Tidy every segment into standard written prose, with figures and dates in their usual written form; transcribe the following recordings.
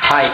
Hi.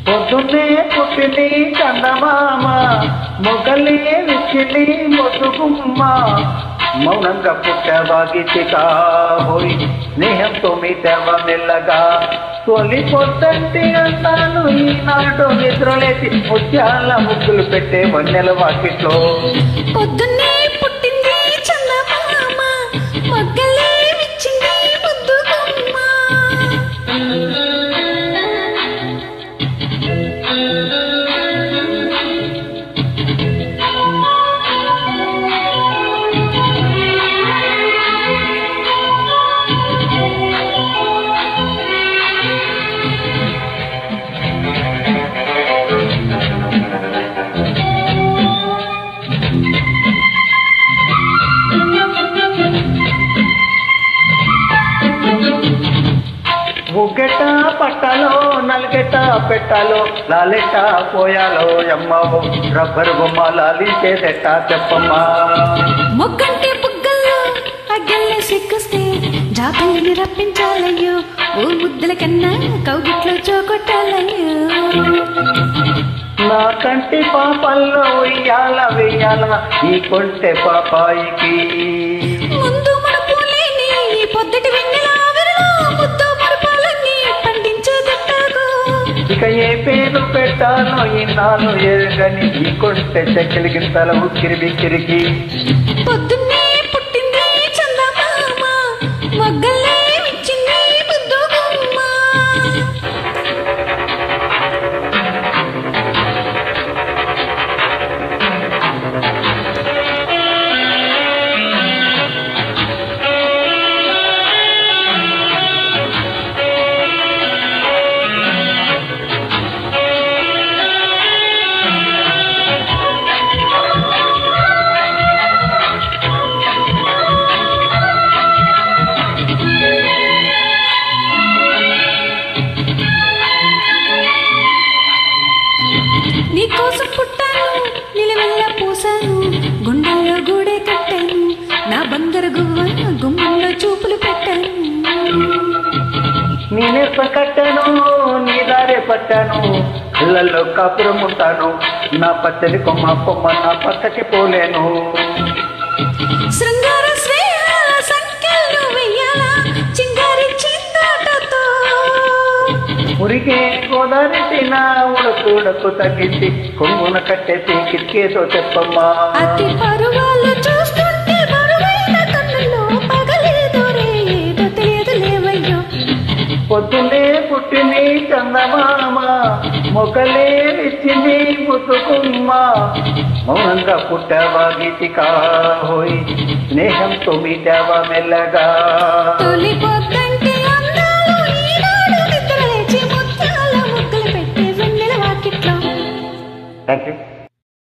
పొద్దున్నే పుట్టింది చందమామ, మొగలే విచ్చిని మొద్దుగుమ్మ, మౌనంగా పుట్టవా గీతికా హోయ్, స్నేహంతో మీటవ మెల్లగా, తొలి పొద్దంటి అంటాను ఈనాడు నిద్రలేసి ముత్యాల ముగ్గులు పెట్టే వన్నెల వాకిట్లో. పొద్దున్నే పుట్టింది చందమామ, మొగ్గలే విచ్చింది ముద్దుగుమ్మ. ముగ్గెట్ట పట్టాలో నలుగెట్ట పెట్టాలో, లాలెట్ట పోయాలో అమ్మవో, రబ్బరు బొమ్మ లాలించేదెట్ట చెప్పమ్మా. మొగ్గంటే బుగ్గల్లో అగ్గల్లే సిగ్గుస్తే జాబిల్లిని రప్పించాలయ్యో, ఓ ముద్దల కన్నా కౌగిట్లో చోకొట్టాలయ్యో. నా కంటి పాపల్లో ఉయ్యాల వెయ్యాల ఈ కొంటె పాపాయికి, ముందు మనపు లేని ఈ పొద్దటి వెన్నెల ఆవిరిలో ముద్దు మరపాలన్నీ పండించేదెట్టాగో. ఇక ఏ పేరు పెట్టాలో ఈనాలు ఎరగని ఈ కొంటె చెక్కిలి గింతల ఉక్కిరి బిక్కిరికి. పొద్దున్నే పుట్టింది చందమామ, మొగ్గలే విచ్చింది ముద్దుగుమ్మ. నీకోసం పుట్టాను, నిలవెల్ల పూసాను, గుండెల్లో గూడే కట్టాను, నా బంగారు గువ్వ గుమ్మంలో చూపులు పెట్టాను. నేనెప్ప కట్టాను నీ దారే పట్టాను, కళ్ళల్లో కాపురం ఉంటాను, నా పచ్చడి కొమ్మ కొమ్మ నా పక్కకి పోలేను. శృంగార శ్రేయాల సంఖ్యలు వెయ్యాల చింగారి చిందాటతో, మురిగే గోదావరి నా ఉడకు తగ్గించి కొంగున కట్టేసి కిటికీతో చెప్పమ్మా. అతి పరువాలు చూస్తుంటే బరువైన కన్నుల్లో పగలేదో రేదో తెలియదు లేవయ్యో. పొద్దున్నే పుట్టింది చందమామ, మొగలే విచ్చింది ముద్దుగుమ్మ, మౌనంగా పుట్టవా గీతికా హోయ్, స్నేహంతో మీటవా మెల్లగా. తొలి పొద్దంటి అందాలు ఈనాడు నిద్రలేచి ముత్యాల ముగ్గులు పెట్టే వెన్నెల వాకిట్లో. Thank you.